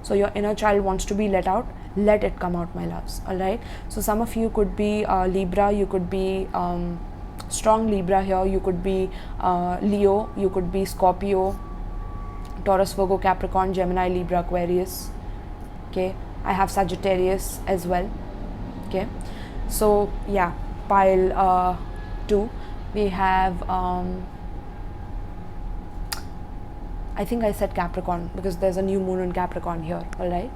So your inner child wants to be let out, let it come out, my loves, all right? So some of you could be Libra, you could be strong Libra here, you could be Leo, you could be Scorpio, Taurus, Virgo, Capricorn, Gemini, Libra, Aquarius. Okay, I have Sagittarius as well. Okay, so yeah, pile 2, we have I think I said Capricorn because there's a new moon in Capricorn here, all right?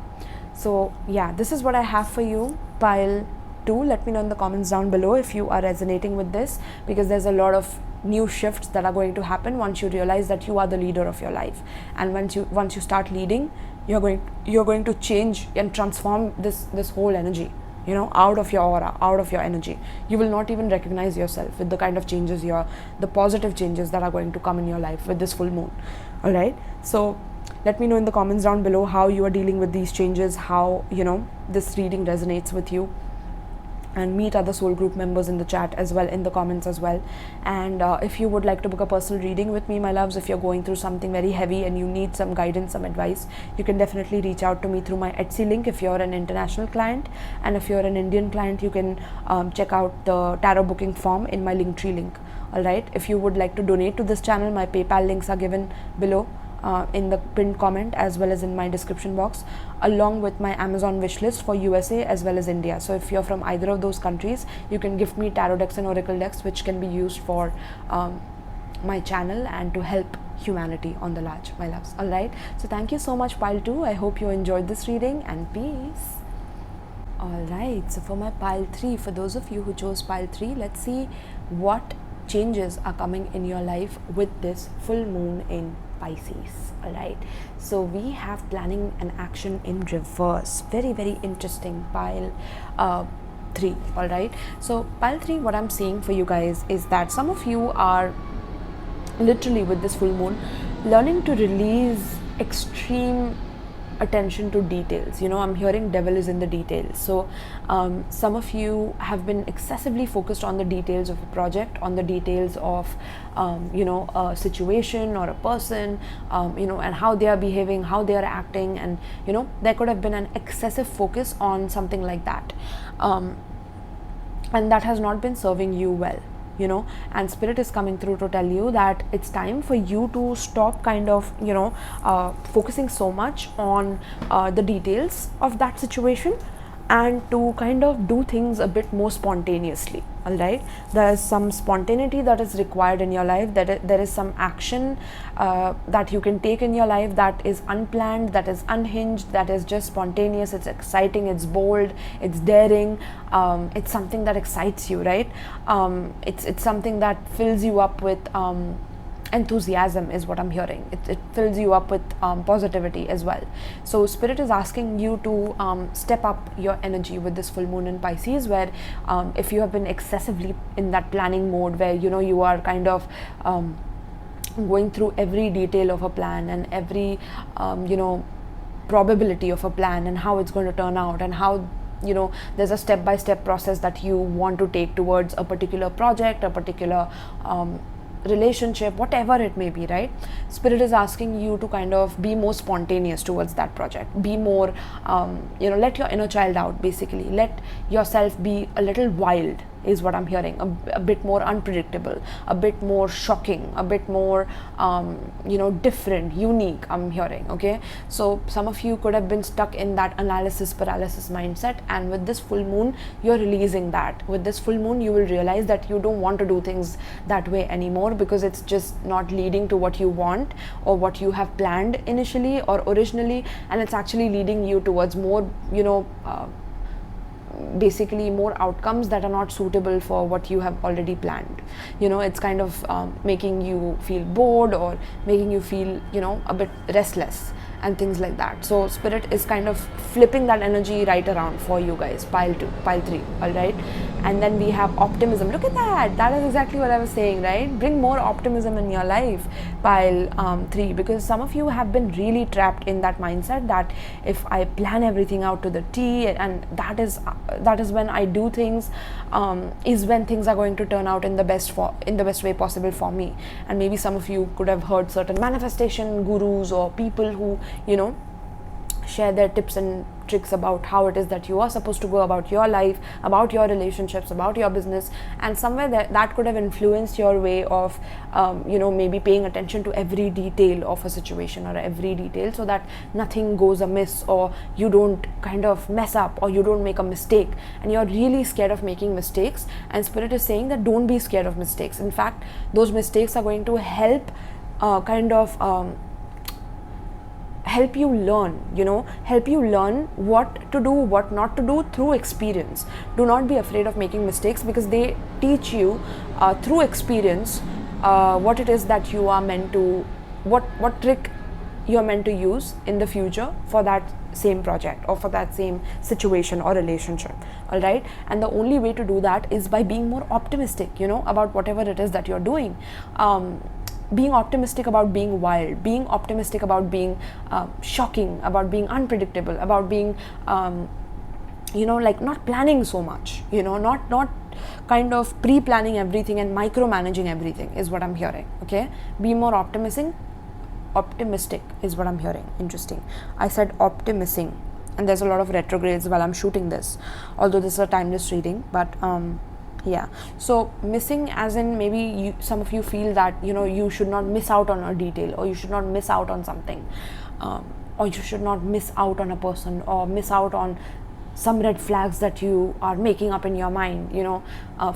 So yeah, this is what I have for you, pile 2. Let me know in the comments down below if you are resonating with this, because there's a lot of new shifts that are going to happen once you realize that you are the leader of your life. And once you start leading, you're going to change and transform this whole energy, you know, out of your aura, out of your energy. You will not even recognize yourself with the kind of changes the positive changes that are going to come in your life with this full moon, all right? So let me know in the comments down below how you are dealing with these changes, how, you know, this reading resonates with you. And meet other soul group members in the chat as well, in the comments as well. And if you would like to book a personal reading with me, my loves, if you're going through something very heavy and you need some guidance, some advice, you can definitely reach out to me through my Etsy link if you're an international client. And if you're an Indian client, you can check out the tarot booking form in my Linktree link, all right? If you would like to donate to this channel, my PayPal links are given below in the pinned comment as well as in my description box, along with my Amazon wish list for USA as well as India. So if you're from either of those countries, you can gift me tarot decks and oracle decks, which can be used for my channel and to help humanity on the large, my loves, all right? So thank you so much, pile 2. I hope you enjoyed this reading, and peace. All right, so for my pile 3, for those of you who chose pile 3, let's see what changes are coming in your life with this full moon in Pisces, all right? So we have planning and action in reverse. Very, very interesting, pile 3, all right? So pile 3, what I'm seeing for you guys is that some of you are literally with this full moon learning to release extreme attention to details. I'm hearing devil is in the details. So some of you have been excessively focused on the details of a project, on the details of a situation or a person, and how they are behaving, how they are acting, and there could have been an excessive focus on something like that, and that has not been serving you well. And spirit is coming through to tell you that it's time for you to stop kind of focusing so much on the details of that situation, and to kind of do things a bit more spontaneously. All right, there is some spontaneity that is required in your life, that there is some action that you can take in your life that is unplanned, that is unhinged, that is just spontaneous. It's exciting, it's bold, it's daring, it's something that excites you, right? It's something that fills you up with enthusiasm is what I'm hearing. It fills you up with positivity as well. So spirit is asking you to step up your energy with this full moon in Pisces, where if you have been excessively in that planning mode, where you are kind of going through every detail of a plan and every probability of a plan and how it's going to turn out, and how there's a step-by-step process that you want to take towards a particular project, a particular relationship, whatever it may be, right? Spirit is asking you to kind of be more spontaneous towards that project, be more let your inner child out, basically. Let yourself be a little wild is what I'm hearing, a bit more unpredictable, a bit more shocking, a bit more different, unique, I'm hearing. Okay, so some of you could have been stuck in that analysis paralysis mindset, and with this full moon you're releasing that. With this full moon you will realize that you don't want to do things that way anymore, because it's just not leading to what you want or what you have planned initially or originally, and it's actually leading you towards more basically more outcomes that are not suitable for what you have already planned. It's kind of making you feel bored, or making you feel a bit restless and things like that. So spirit is kind of flipping that energy right around for you guys. Pile 2, pile 3, all right? And then we have optimism. Look at that, that is exactly what I was saying, right? Bring more optimism in your life, pile 3, because some of you have been really trapped in that mindset that if I plan everything out to the T, and that is when I do things, is when things are going to turn out in the best way possible for me. And maybe some of you could have heard certain manifestation gurus or people who share their tips and tricks about how it is that you are supposed to go about your life, about your relationships, about your business, and somewhere that could have influenced your way of maybe paying attention to every detail of a situation, or every detail, so that nothing goes amiss, or you don't kind of mess up, or you don't make a mistake, and you're really scared of making mistakes. And spirit is saying that don't be scared of mistakes. In fact, those mistakes are going to help help you learn what to do, what not to do through experience. Do not be afraid of making mistakes, because they teach you through experience what it is that you are meant to, what trick you're meant to use in the future for that same project or for that same situation or relationship. All right, and the only way to do that is by being more optimistic about whatever it is that you're doing. Being optimistic about being wild, being optimistic about being shocking, about being unpredictable, about being not planning so much, not kind of pre-planning everything and micromanaging everything is what I'm hearing. Okay, be more optimistic is what I'm hearing. Interesting, I said optimistic, and there's a lot of retrogrades while I'm shooting this, although this is a timeless reading. But yeah, so missing as in maybe some of you feel that you should not miss out on a detail, or you should not miss out on something, or you should not miss out on a person, or miss out on some red flags that you are making up in your mind.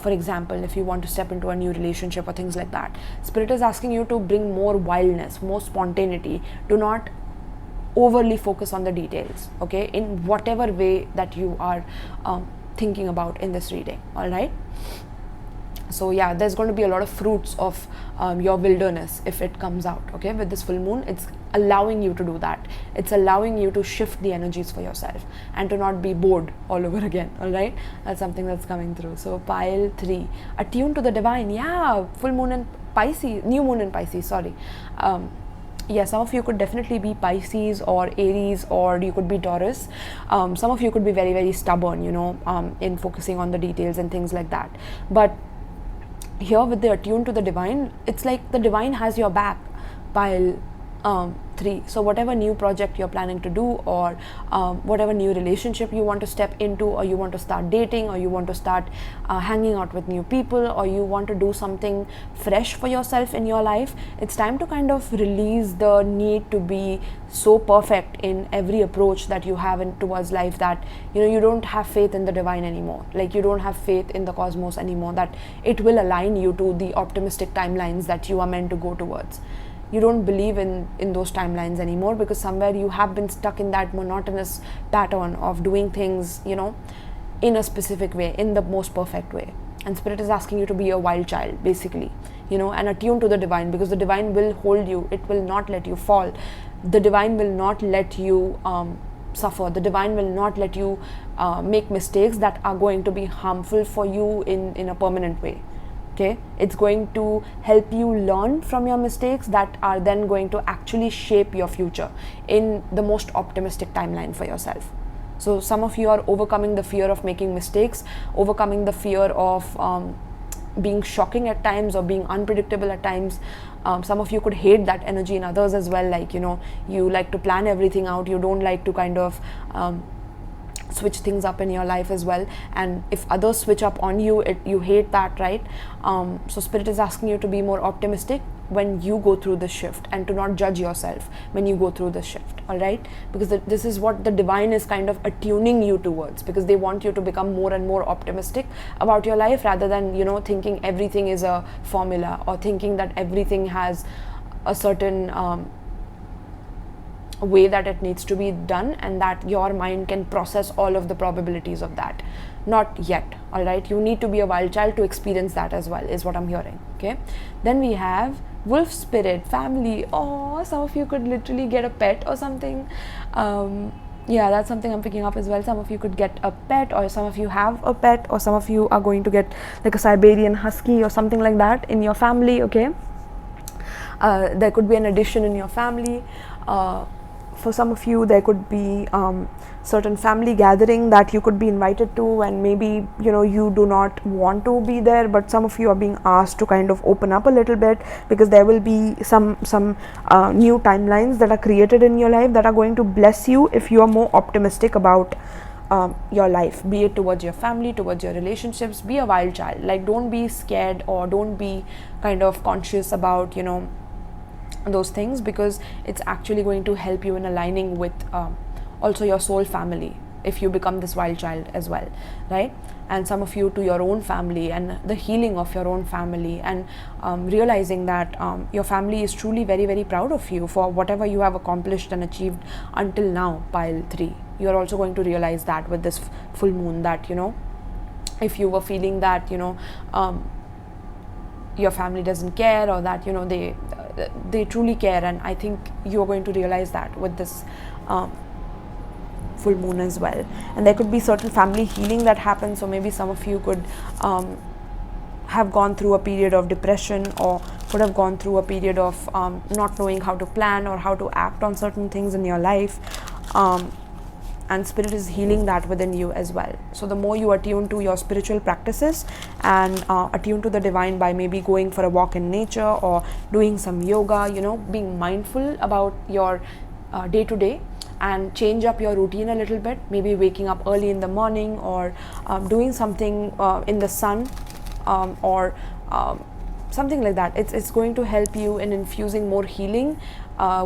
For example, if you want to step into a new relationship or things like that, spirit is asking you to bring more wildness, more spontaneity. Do not overly focus on the details, okay, in whatever way that you are thinking about in this reading. All right, so yeah, there's going to be a lot of fruits of your wilderness if it comes out. Okay, with this full moon, it's allowing you to do that. It's allowing you to shift the energies for yourself and to not be bored all over again. All right, that's something that's coming through. So pile 3, attuned to the divine. Yeah, full moon in Pisces, new moon in Pisces, sorry. yeah, some of you could definitely be Pisces or Aries, or you could be Taurus. Some of you could be very, very stubborn, in focusing on the details and things like that. But here with the attuned to the divine, it's like the divine has your back. Pile 3. So whatever new project you're planning to do, or whatever new relationship you want to step into, or you want to start dating, or you want to start hanging out with new people, or you want to do something fresh for yourself in your life, it's time to kind of release the need to be so perfect in every approach that you have towards life, that you don't have faith in the divine anymore. Like, you don't have faith in the cosmos anymore, that it will align you to the optimistic timelines that you are meant to go towards. You don't believe in those timelines anymore, because somewhere you have been stuck in that monotonous pattern of doing things, in a specific way, in the most perfect way. And Spirit is asking you to be a wild child, basically, and attune to the divine, because the divine will hold you. It will not let you fall. The divine will not let you suffer. The divine will not let you make mistakes that are going to be harmful for you in a permanent way. Okay, it's going to help you learn from your mistakes that are then going to actually shape your future in the most optimistic timeline for yourself. So some of you are overcoming the fear of making mistakes, overcoming the fear of being shocking at times or being unpredictable at times. Some of you could hate that energy in others as well, like, you like to plan everything out, you don't like to kind of switch things up in your life as well, and if others switch up on you, you hate that, right? So Spirit is asking you to be more optimistic when you go through this shift, and to not judge yourself when you go through this shift, all right? Because this is what the divine is kind of attuning you towards, because they want you to become more and more optimistic about your life, rather than thinking everything is a formula, or thinking that everything has a certain way that it needs to be done, and that your mind can process all of the probabilities of that. Not yet, all right? You need to be a wild child to experience that as well, is what I'm hearing. Okay, then we have wolf spirit, family. Oh, some of you could literally get a pet or something. Yeah, that's something I'm picking up as well. Some of you could get a pet, or some of you have a pet, or some of you are going to get like a Siberian husky or something like that in your family. Okay, there could be an addition in your family. For some of you, there could be certain family gathering that you could be invited to, and maybe you do not want to be there, but some of you are being asked to kind of open up a little bit, because there will be some new timelines that are created in your life that are going to bless you if you are more optimistic about your life, be it towards your family, towards your relationships. Be a wild child. Like, don't be scared, or don't be kind of conscious about those things, because it's actually going to help you in aligning with also your soul family if you become this wild child as well, right? And some of you to your own family, and the healing of your own family, and realizing that your family is truly very, very proud of you for whatever you have accomplished and achieved until now. Pile 3, you're also going to realize that with this full moon, that if you were feeling that your family doesn't care, or that they truly care, and I think you're going to realize that with this full moon as well. And there could be certain family healing that happens. So maybe some of you could have gone through a period of depression, or could have gone through a period of not knowing how to plan or how to act on certain things in your life, and Spirit is healing that within you as well. So the more you attune to your spiritual practices, and attune to the divine by maybe going for a walk in nature, or doing some yoga, being mindful about your day to day, and change up your routine a little bit, maybe waking up early in the morning, or doing something in the sun, or something like that. It's going to help you in infusing more healing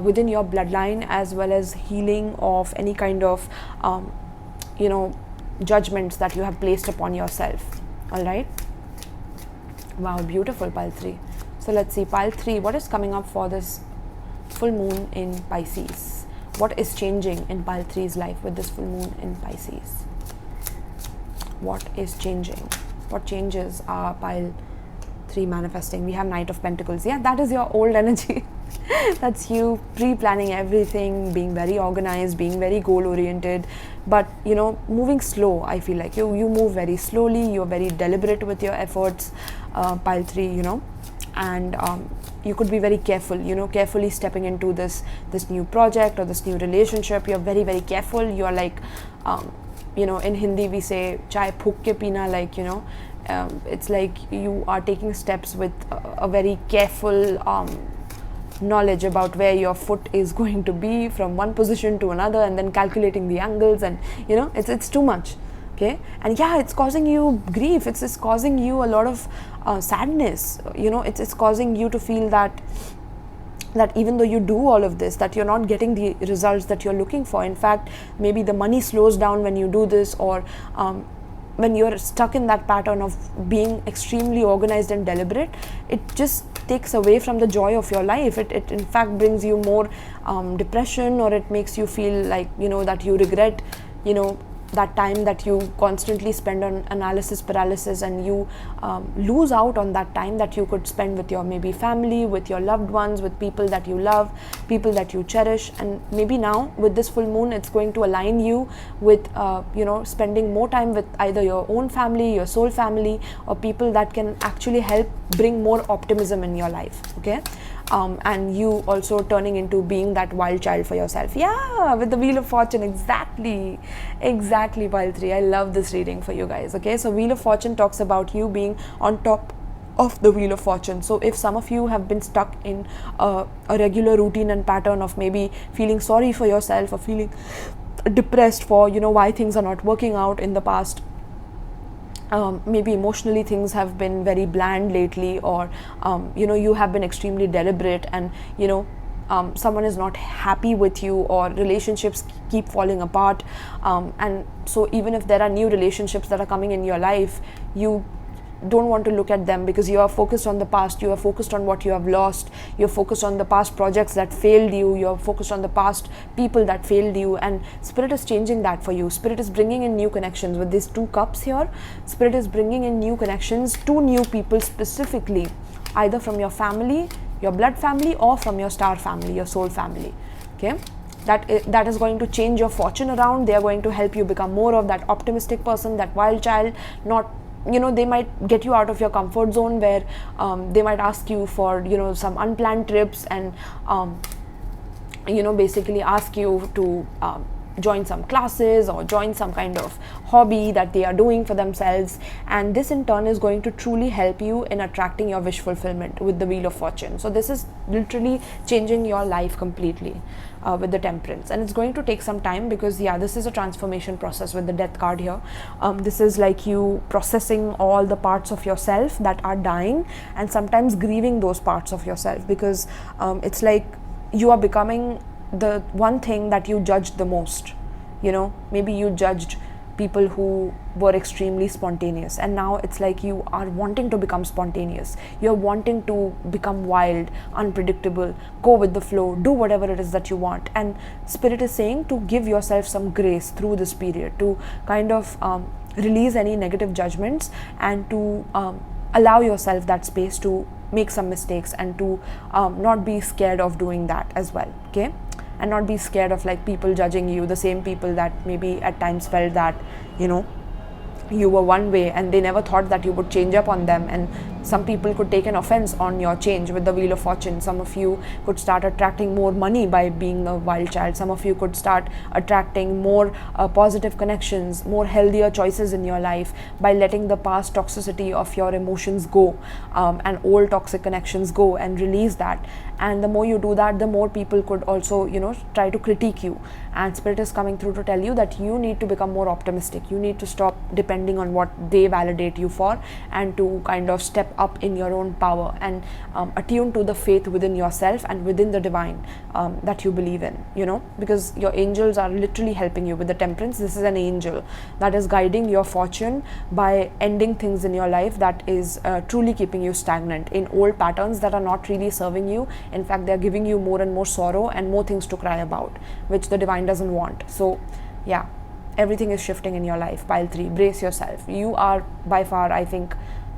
within your bloodline, as well as healing of any kind of judgments that you have placed upon yourself. All right, wow, beautiful. Pile 3. So let's see, pile 3, what is coming up for this full moon in Pisces? What is changing in pile 3's life with this full moon in Pisces? What is changing? What changes are pile 3 manifesting? We have Knight of Pentacles. Yeah, that is your old energy. That's you pre-planning everything, being very organized, being very goal-oriented, but moving slow. I feel like you move very slowly. You're very deliberate with your efforts, pile 3, and you could be very careful, carefully stepping into this new project or this new relationship. You're very, very careful. You're like, in Hindi we say 𝗃𝗶𝗀𝗵, like, it's like you are taking steps with a very careful knowledge about where your foot is going to be from one position to another, and then calculating the angles, and it's too much. Okay, and yeah, it's causing you grief, it's causing you a lot of sadness, it's causing you to feel that even though you do all of this, that you're not getting the results that you're looking for. In fact, maybe the money slows down when you do this, or when you're stuck in that pattern of being extremely organized and deliberate, it just takes away from the joy of your life. It in fact brings you more depression, or it makes you feel like, that you regret, that time that you constantly spend on analysis paralysis, and you lose out on that time that you could spend with your maybe family, with your loved ones, with people that you love, people that you cherish. And maybe now with this full moon, it's going to align you with spending more time with either your own family, your soul family, or people that can actually help bring more optimism in your life. Okay, and you also turning into being that wild child for yourself. Yeah, with the Wheel of Fortune, exactly 𝗵𝗃𝗲. I love this reading for you guys. Okay, so Wheel of Fortune talks about you being on top of the Wheel of Fortune. So if some of you have been stuck in a regular routine and pattern of maybe feeling sorry for yourself, or feeling depressed for why things are not working out in the past, maybe emotionally things have been very bland lately, or you have been extremely deliberate, and someone is not happy with you, or relationships keep falling apart, and so even if there are new relationships that are coming in your life, you don't want to look at them because you are focused on the past, you are focused on what you have lost, you're focused on the past projects that failed you, you're focused on the past people that failed you. And Spirit is changing that for you. Spirit is bringing in new connections with these 2 cups here. Spirit is bringing in new connections, 2 new people specifically, either from your family, your blood family, or from your star family, your soul family. Okay, that is going to change your fortune around. They are going to help you become more of that optimistic person, that wild child. Not they might get you out of your comfort zone, where they might ask you for some unplanned trips, and basically ask you to join some classes or join some kind of hobby that they are doing for themselves. And this in turn is going to truly help you in attracting your wish fulfillment with the Wheel of Fortune. So this is literally changing your life completely with the Temperance. And it's going to take some time, because this is a transformation process with the Death card here. This is like you processing all the parts of yourself that are dying, and sometimes grieving those parts of yourself, because it's like you are becoming the one thing that you judged the most. Maybe you judged people who were extremely spontaneous, and now it's like you are wanting to become spontaneous. You're wanting to become wild, unpredictable, go with the flow, do whatever it is that you want. And Spirit is saying to give yourself some grace through this period, to kind of release any negative judgments, and to allow yourself that space to make some mistakes, and to not be scared of doing that as well. Okay, and not be scared of like people judging you, the same people that maybe at times felt that you were one way, and they never thought that you would change up on them. And some people could take an offense on your change with the Wheel of Fortune. Some of you could start attracting more money by being a wild child. Some of you could start attracting more positive connections, more healthier choices in your life by letting the past toxicity of your emotions go, and old toxic connections go, and release that. And the more you do that, the more people could also try to critique you. And Spirit is coming through to tell you that you need to become more optimistic. You need to stop depending on what they validate you for, and to kind of step up in your own power, and attune to the faith within yourself and within the divine that you believe in, because your angels are literally helping you with the Temperance. This is an angel that is guiding your fortune by ending things in your life that is truly keeping you stagnant in old patterns that are not really serving you. In fact, they are giving you more and more sorrow and more things to cry about, which the divine doesn't want. So yeah, everything is shifting in your life. Pile 3, brace yourself. You are by far, I think,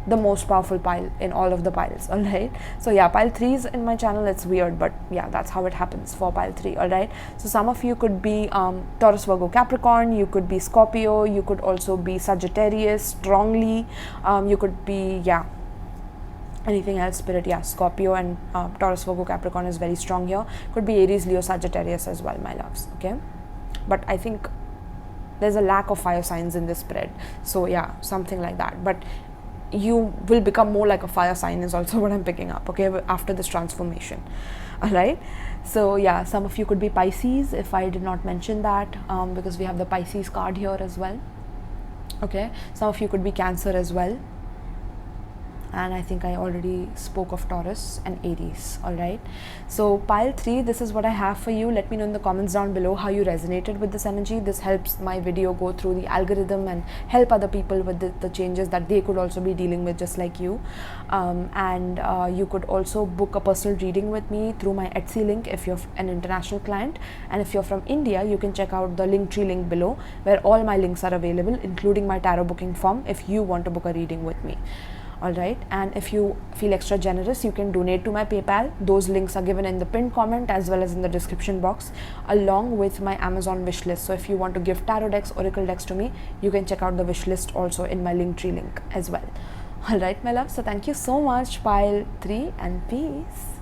the most powerful pile in all of the piles. All right, so yeah, pile 3 is in my channel. It's weird, but yeah, that's how it happens for pile 3. All right, so some of you could be Taurus, Virgo, Capricorn. You could be Scorpio. You could also be Sagittarius strongly. You could be Anything else, Spirit? Yeah, Scorpio and Taurus, Virgo, Capricorn is very strong here. Could be Aries, Leo, Sagittarius as well, my loves. Okay, but I think there's a lack of fire signs in this spread, so yeah, something like that. But you will become more like a fire sign is also what I'm picking up, okay, after this transformation. All right, so yeah, some of you could be Pisces, if I did not mention that, because we have the Pisces card here as well. Okay, some of you could be Cancer as well, and I think I already spoke of Taurus and Aries. All right, so pile 3, this is what I have for you. Let me know in the comments down below how you resonated with this energy. This helps my video go through the algorithm and help other people with the changes that they could also be dealing with, just like you. And you could also book a personal reading with me through my Etsy link if you're an international client, and if you're from India, you can check out the Linktree link below, where all my links are available, including my tarot booking form if you want to book a reading with me. All right, and if you feel extra generous, you can donate to my PayPal. Those links are given in the pinned comment as well as in the description box, along with my Amazon wish list. So if you want to give tarot decks, oracle decks to me, you can check out the wish list also in my Linktree link as well. All right, my love, so thank you so much, pile 3, and peace.